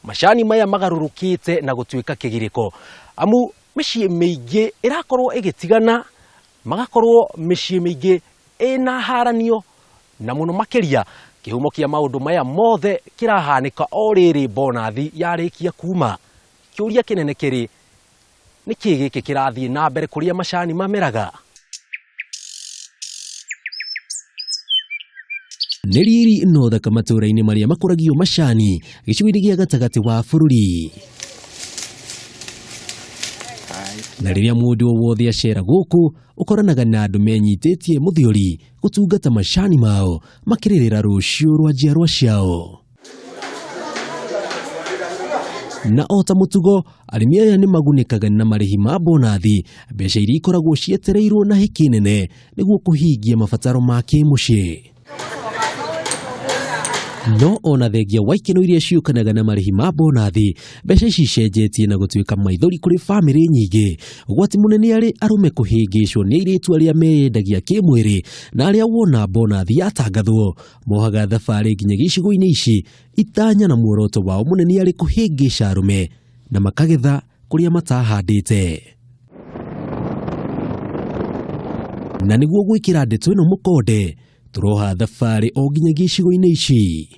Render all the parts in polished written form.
Macani maya magarurukite na gutuika kigiriko amu micii miingi irakorwo igitigana magakorwo micii miingi ina haranio na muno makiria kihumo kia maundu maya mothe kirahanika o riri bonathi yarikia kuma kiuria kinene kiri ni kigiki kirathie na mbere kuria macani mameraga. Neriri no thaka maturaini maria makuragio macani gicwiri gia gatagati wa bururi. Na riria mundu wothe acera guku ukoranaga na andu menyitetie muthiori gutungata macani mao makiririra rucio rwa njiarwa ciao. Na ota mutugo arimi aya ni magunikaga na marihi ma bonathi mbeca iria ikoragwo cietereirwo na hiki nene niguo kuhingia mabataro ma kimucii. No ona thengia wa ikeno iria ciukanaga na marihi ma bonathi mbeca ici cenjetie na gutuika maithori kuri family nyingi. Ugwati munene ari arume kuhingicwo ni airitu aria meyendagia kimwiri na aria wona bonathi yatangathwo mohaga thabari nginya gicigo-ini ici itanya na muoroto wao munene ari kuhingica arume na makagetha kuria matahandite. Na niguo gwikira ndeto ino mukonde turoha thabari o nginya gicigo-ini ici.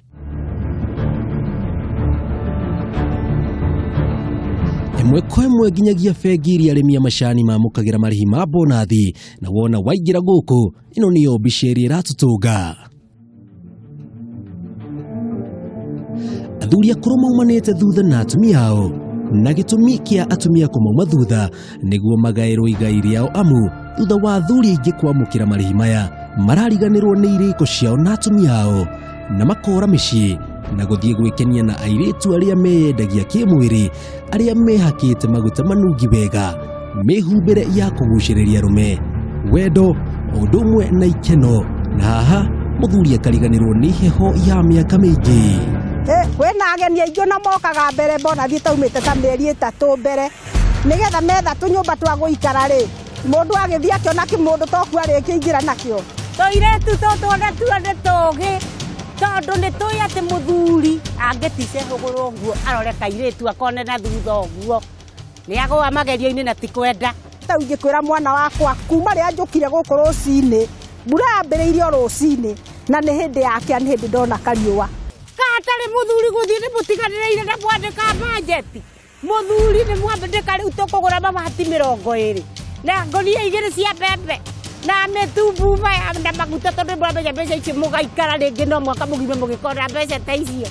Imwe kwa imwe nginyagia bengi iria arimi a macani mamukagira marihi ma bonathi na wona waingira guku ino niyo mbica iria iratutunga. Athuri akuru maumanite thutha na atumia ao na gitumi kia atumia kumauma thutha niguo magairwo igai riao amu thutha wa athuri aingi kwamukira marihi maya marariganirwo ni iriko ciao na atumia ao na makora micii na guthie gwikenia na airitu aria meyendagia kimwiri aria mehakite maguta manungi wega mihumbire ya kuguciriria rume wendo udumwe na ikeno na haha muthuri akariganirwo ni heho ya miaka mingi. Kwena ageni aingi na mokaga mbere bonathi taumite ta mieri 3 mbere nigetha metha tunyumba twa guikara ri mundu agithie akiona kimundu toku ari kiingira nakio toiretu totona tuone togi tondu ni tui ati muthuri angetice huguru nguo arore kairetu akone na thutha uguo ni agwa magerio-ini na tikwenda tau ngikwira mwana wakwa kuma ria njukire guku rucini mbura yambiriirio rucini na ni hindi yake ni hindi ndona kariua katari muthuri guthie ni mutiganireire na mwandika bajeti muthuri ni mwandika riu tukugura mabati 20 na ngonia 2 cia mbembe na metumbu maya na maguta tondu mbeca mbeca icio mugaikara ringi no mwaka mugime mugikora mbeca ta icio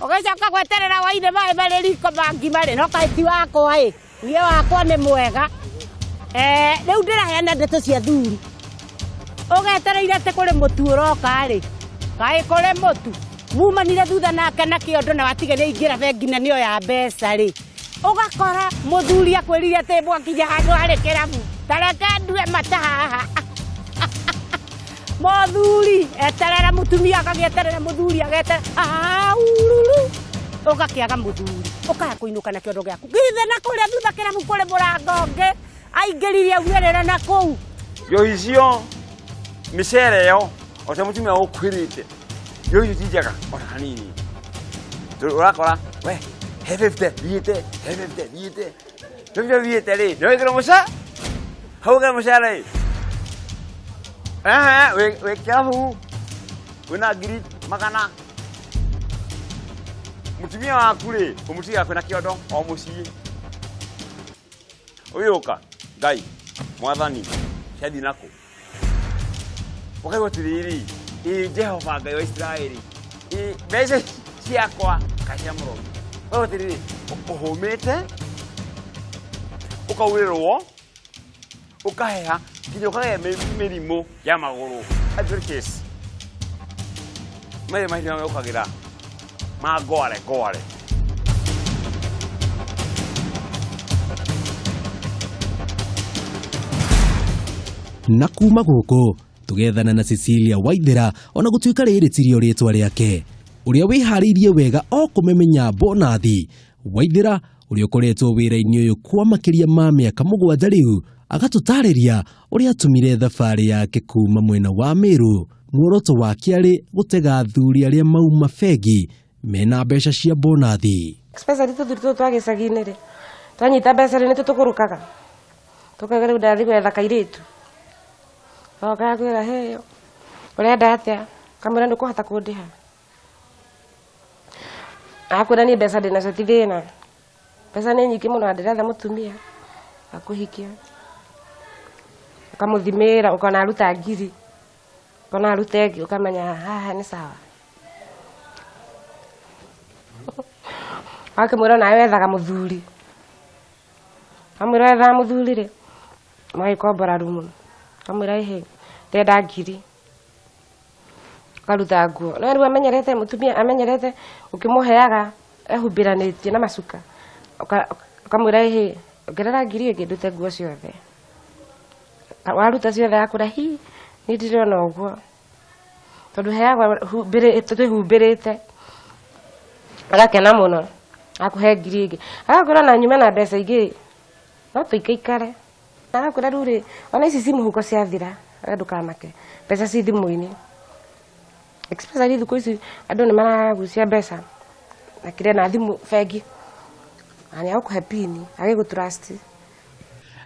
ugicoka gweterera waine mai mari riko bangi mari no kaiti wakwa nie wakwa ni mwega riu ndiraheana ndeto cia thuri ugetereire ati kuri mutu uroka ri kai kuri mutu mumanire thutha nake na kiondo na watigania ingira bengi na nio ya mbeca ri ugakora muthuri akwirire ati mwakinya handu hari kirabu tareke ndue mata haha muthuri eterera mutumia akagieterera muthuri ageterera ururu ugakiaga muthuri ukaya kuinuka na kiondo giaku githe na kuria thutha kirabu kuri murangonge aingiririe auerera na kou yo icio micere yo ote mutumia ukwirite yo yutijaga ona hanini urakora we he 50 viete ri no ikro musa hauga musa ri we kiahu wina ngiri magana mutumia waku ri umutiga kwina kiondo o mucii uyuka ngai mwathani cethi nako ukaigua tiriri Jehova Ngai wa Israeli mbeca ciakwa kacia murogi we tiriri uhumite ukaurirwo ukaheha nginya ukagea mirimu ya maguru advercase mahirima ukagira magware na kuma guku tugethana na Cecilia Waithera ona gutuika riritirio ritwa riake uria wihariirie wega o kumemenya bonathi. Waithera uria ukoretwo wira-ini uyu kwa makiria ma miaka 7 riu agatutariria uria atumire thabari yake kuma mwena wa Meru. Muoroto wake ari gutega athuri aria mauma bengi mena mbeca cia bonathi. especially tu twagicagi-inĩ rĩ twanyita mbeca rĩ nĩtũtũkũrũkaga tukaga rĩu ndathi gwetha kairĩtu oka kwĩra heyo ũrenda atĩa kamũra ndũkũhota kũndĩha akwĩra niĩ mbeca ndĩnacio ti thĩna mbeca nĩ nyingĩ mũno na ndĩretha mũtumia akũhikia ukamũthimĩra ukona aruta ngiri ukona aruta ĩngĩ ukamenya haha nĩ sawa akĩmwĩra nawe wethaga mũthuri amwĩra wethaga mũthuri rĩ magĩkombora rumu amwĩra ihe ndenda ngiri ukaruta nguo no rĩu amenyerete mũtumia amenyerete ukĩmũheaga ehumbiranĩtie na macuka ukamwĩra ihe ongerera ngiri ĩngĩ ndute nguo ciothe waruta ciothe akũra hi nĩ ndirona ũguo tondũ heagwo twĩhumbĩrĩte agakena mũno akũhe ngiri ĩngĩ agakwĩra na nyume na mbeca ingĩ no tũikaikare agakwĩra rĩu rĩ ona ici ci mũhuko ciathira ndũkamake mbeca ci thimũ-inĩ especially thikũ ici andũ nĩ maragucia mbeca na kĩrĩa na thimũ bengi na nĩ agũkũhe pini agĩgũtrust.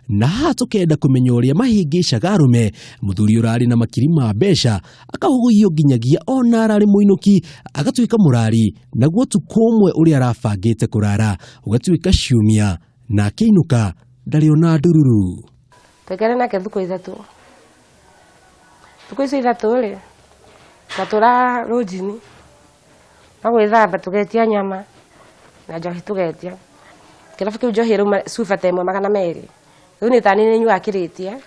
Na haha tukenda kumenya ũrĩa mahĩngĩcaga arũme mũthuri ũrarĩ na makiri ma mbeca akahũgũio nginyagia ona ararĩ mũinũki agatuĩka mũrari naguo ũtukũ ũmwe ũrĩa arabangĩte kũrara ũgatuĩka ciumia na akĩinũka ndarĩ ona ndururu. Tũikare nake thikũ ithatũ icio ithatũ rĩ ngatũra rũnjini na gwĩthamba tũgetia nyama na njohi tũgetia kĩrabu kĩu njohi rĩu cuba ta ĩmwe 200 rĩu nĩ tani nĩ nyua akĩrĩtie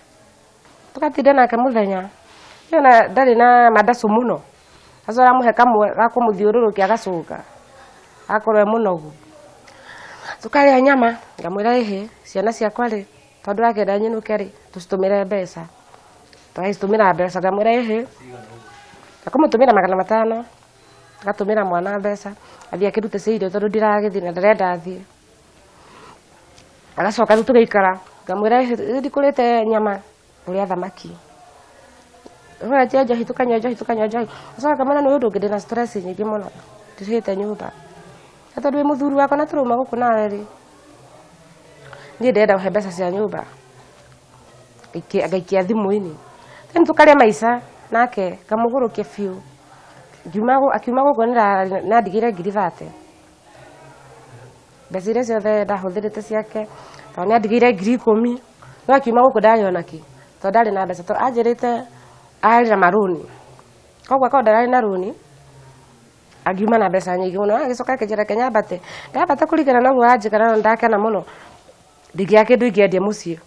tũgatinda nake mũthenya na ndarĩ na mandacu mũno acora mũhe kamwe gakũmũthiũrũrũkia agacũnga akorwo mũnogu tũkarĩa nyama ngamwĩra ihe ciana ciakwa rĩ tondũ rakenda nyinũke rĩ tũcitũmĩre mbeca tũgacitũmĩra mbeca ngamwĩra ihe akũmũtũmĩra 500 tugatũmĩra mwana mbeca athiĩ akĩrute cia irio tondũ ndiragĩthiĩ na ndarenda athiĩ agacoka rĩu tũgĩikara ngamwĩra ndikũrĩte nyama ũrĩa thamaki ũretia njohi tũkanyua njohi acoka ngamwĩra nĩ ũndũ ũngĩ ndĩna stress nyingĩ mũno ndirĩte nyũmba tondũ wĩ mũthuri wakwa na tũrauma gũkũ nawe rĩ niĩ ndĩrenda ũhe mbeca cia nyũmba agaikia thimũ-inĩ tene tũkarĩa maica nake ngamũgũrũkia biũ akiuma gũkũ nandigĩire 30,000 mbeca iria ciothe ndahũthĩrĩte ciake tondũ nĩandigĩire 10,000 no akiuma gũkũ ndarĩ onaki tondũ ndarĩ na mbeca tondũ anjĩrĩte arĩ na marũni koguo akorwo ndararĩ na rũni angiuma na mbeca nyingĩ mũno agĩcoka akĩnjĩra kenyambate ndambata kũringana na ũguo anjĩkana na ndakena mũno ndingĩaga kĩndũ ingĩendia mũciĩ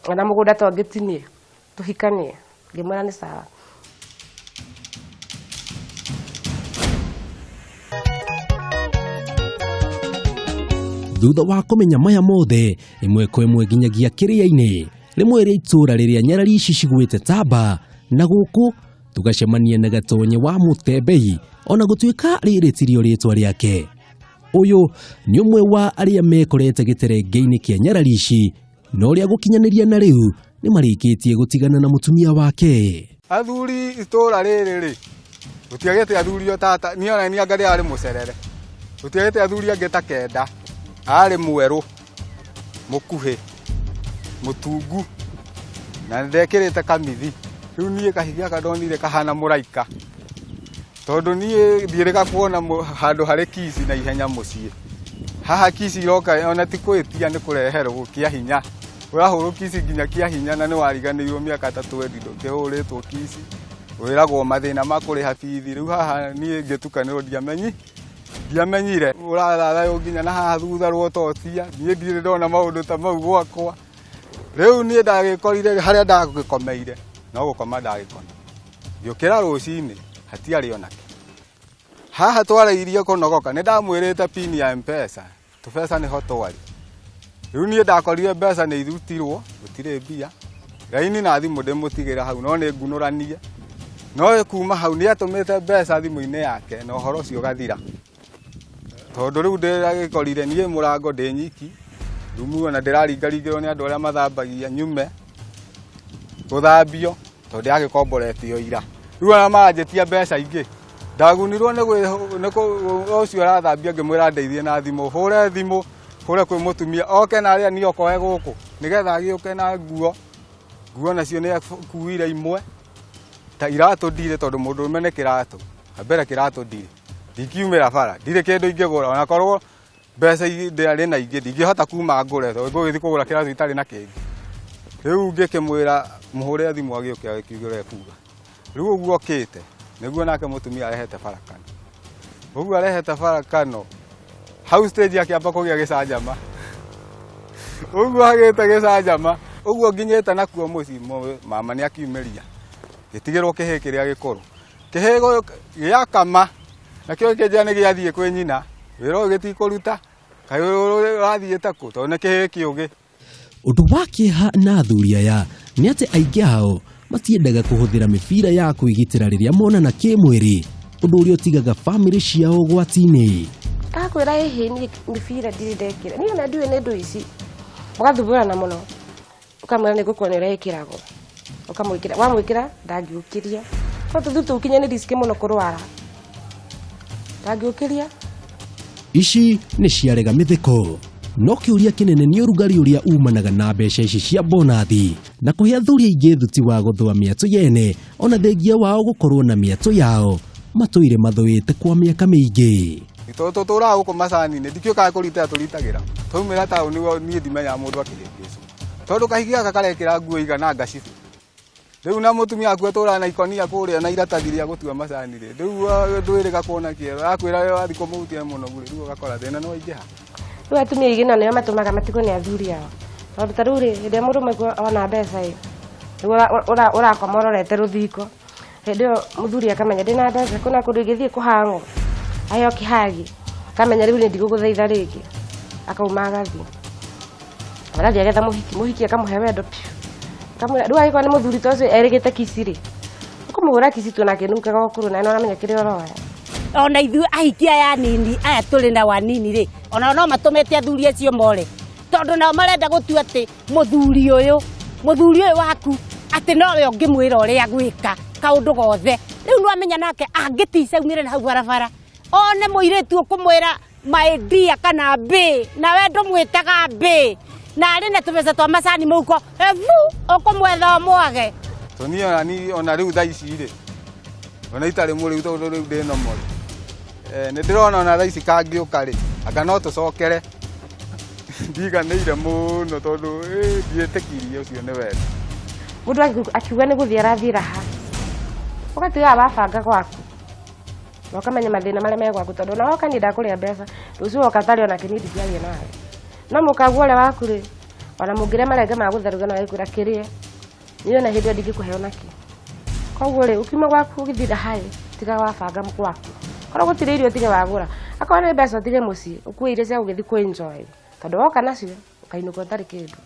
ona mũgũnda to ngĩtinie tũhikanie ngĩmwĩra nĩ sawa. Thutha wa kũmenya maya mothe ĩmwe kwa ĩmwe nginyagia kĩrĩa-inĩ rĩmwe rĩa itũra rĩrĩa nyarari ici cigwĩte tamba na gũkũ tũgacemania na gatonye wa Mũtembei ona gũtuĩka rĩrĩtirio rĩtwa rĩake. Ũyũ nĩ ũmwe wa arĩa mekorete gĩterenge-inĩ kĩa nyarari ici na ũrĩa gũkinyanĩria na rĩu nĩ marĩkĩtie gũtigana na mũtumia wake. Athuri itũra rĩrĩ rĩ gũtiagĩte athuri o tata niĩ ona niĩ ngarĩ arĩ mũcerere gũtiagĩte athuri angĩ ta kenda arĩ mwerũ mũkuhĩ mũtungu na ndekĩrĩte kamithi rĩu niĩ kahiga kadonire kahana mũraika tondũ niĩ ndirĩga kuona handũ harĩ kisi na ihenya mũciĩ haha kisi iroka ona ti kwĩtia nĩ kũreherwo kĩa hinya ũrahũrwo kisi nginya kĩa hinya na nĩ wariganĩirwo mĩaka 3 ndũkĩhũrĩtwo kisi wĩragwo mathĩna ma kũrĩha bithi rĩu haha niĩ ngĩtukanĩrwo ndiamenyire ũrarara nginya na haha thutha rwototia niĩ ndirĩ ndona maũndũ ta mau gwakwa rĩu niĩ ndagĩkorire harĩa ndagĩkomeire no gũkoma ndagĩkoma ngĩũkĩra rũcinĩ hatiarĩ onake haha twarĩirie kũnogoka nĩ ndamwĩrĩte pini ya M-Pesa tũbeca nĩho twarĩ rĩu niĩ ndakorire mbeca nĩ irutirwo gũtirĩ mbia raini na thimũ ndĩmũtigĩra hau no nĩ ngunũranie no kuma hau nĩ atũmĩte mbeca thimũ-inĩ yake na ũhoro ũcio gathira tondũ rĩu ndĩragĩkorire niĩ mũrango ndĩ nyiki rumu ona ndĩraringaringĩrwo nĩ andũ arĩa mathambagia nyume gũthambio tondũ ndĩagĩkomboretio ira rĩu ona manjĩtia mbeca ingĩ ndagunirwo nĩ ucio arathambia ngĩmwĩra ndeithie na thimũ hũre thimũ hũre kwĩ mũtumia oke na arĩa niĩ okoe gũkũ nĩgetha agĩũke na nguo nacio nĩ akuire imwe ta iratũ ndirĩ tondũ mũndũ ũrũme nĩ kĩratũ mbere kĩratũ ndirĩ ndikiumĩra bara ndirĩ kĩndũ ingĩgũra ona korwo mbeca ndĩarĩ na ingĩ ndingĩhota kuma ngũre tondũ ngũgĩthiĩ kũgũra kĩratũ itarĩ na kĩngĩ rĩu ngĩkĩmwĩra mũhũre thimũ agĩũke agĩkiuga kuga rĩu ũguo okĩte nĩguo nake mũtumia arehete farakano ũguo arehete farakano hau stage akĩamba kũgĩa gĩcanjama ũguo agĩte gĩcanjama ũguo nginyĩte nakuo mũciĩ mama nĩ akiumĩria gĩtigĩrwo kĩhĩ kĩrĩa gĩkũrũ kĩhĩ gĩakama nakĩo kĩnjia nĩ gĩathiĩ kwĩ nyina wĩra ũyũ gĩtikũruta kaĩ ũrathiĩte kũ tondũ nĩ kĩhĩ kĩũgĩ. Ũndũ wa kĩeha na athuri aya nĩ atĩ aingĩ ao matiendaga kũhũthĩra mĩbira ya kwĩgitĩra rĩrĩa monana kĩmwĩrĩ ũndũ ũrĩa ũtigaga bamĩrĩ ciao ũgwati-inĩ. Akwĩra hihi niĩ mĩbira ndirĩ ndekĩra niĩ ona ndiũĩ nĩ ndũ ici ũgathumbũrana mũno ũkamwĩra nĩ gũkũ nĩ ũrekĩragwo ũkamwĩkĩra wamwĩkĩra ndangĩũkĩria ko tũthutu ũkinye nĩ risk mũno kũrwara ndangĩũkĩria. Ici nĩ ciarega mĩtheko no kĩũria kĩnene nĩ ũrugarĩ ũrĩa umanaga na mbeca ici cia bonathi na kũhe athuri aingĩ thuti wa gũthũa mĩatũ yene ona thengia wao gũkorwo na mĩatũ yao matũire mathũĩte kwa mĩaka mĩingĩ. Tũtũraga gũkũ macani-inĩ ndikĩũkaga kũrita tũritagĩra twaumĩra taũni niĩ ndimenyaga mũndũ akĩhĩngĩcwo tondũ kahigi gaka karekĩra nguo igana ngacibũ rĩu na mũtumia waku atũraga na ikonia kũrĩa na iratathi rĩa gũtua macani rĩu ndwĩrĩ gakuona kĩero akwĩra wathiĩ kũmũhutia mũno rĩu ũgakora thĩna nĩ waingĩha. Rĩu atumia aingĩ nao nĩo matũmaga matigwo nĩ athuri ao tondũ ta rĩu rĩ hĩndĩ ĩrĩa mũrũme ona mbeca ĩ rĩu ũrakoma ũrorete rũthingo hĩndĩ ĩyo mũthuri akamenya ndĩna mbeca kuna kũndũ ingĩthiĩ kũhang'wo aheo kĩhagi akamenya rĩu nĩ ndigũgũthaitha rĩngĩ akauma agathiĩ agetha mũhiki akamũhe wendo piũ akamwĩra rĩu agĩkorwo nĩ mũthuri ta ũcio erĩgĩte kici rĩ ũkũmũhũra kici tu nake nungaga ũkũrũ na nĩwamenya kĩrĩa ũroya. Ona ithuĩ ahiki aya nini aya tũrĩ na wanini rĩ ona no matũmĩte athuri acio more tondũ nao marenda gũtua atĩ mũthuri ũyũ waku atĩ nowe ũngĩmwĩra ũrĩa gwĩka kaũndũ gothe rĩu nĩwamenya nake angĩtica umĩre na hau barabara one mũirĩtu ũkũmwĩra my dear kana mbĩ na we ndũmwĩtaga mbĩ na arĩ na tũbeca twa macani mũhuko ũkũmwetha mwage. Toniĩ ona rĩu thaa ici rĩ ona itarĩ mũrĩu tondũ rĩu ndĩ no mũrĩ nĩ ndĩrona ona thaa ici kangĩũka rĩ anga no tũcokere ndiganĩire mũno tondũ ndiĩtĩkirie ũcio nĩ wega. Mũndũ akiuga nĩ gũthiĩ arathiĩ raha ũgatiga wabanga gwaku na ũkamenya mathĩna marĩa me gwaku tondũ ona woka niĩ ndakũrĩa mbeca rũciũ woka tarĩ ona kĩnini ndiaria nawe no mũkaguo ũrĩa waku rĩ ona mũngĩrĩa marenge ma gũtherũka na wagĩkwĩra kĩrĩe niĩ ona hĩndĩ ĩyo ndingĩkũheo nakĩ. Koguo rĩ ũkiuma gwaku ũgĩthiĩ raha tiga wabanga gwaku korwo gũtirĩ irio tige wagũra akorwo nĩ mbeca ũtige mũciĩ ũkuue iria cia gũgĩthiĩ kwĩnjoy tondũ woka nacio ũkainũka ũtarĩ kĩndũ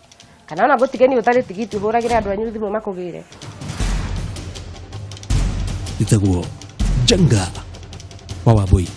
kana ona gũtigeni ũtarĩ tigiti ũhũragĩre andũ anyu thimũ makũgĩre. Njĩtagwo Janga wa Wambui.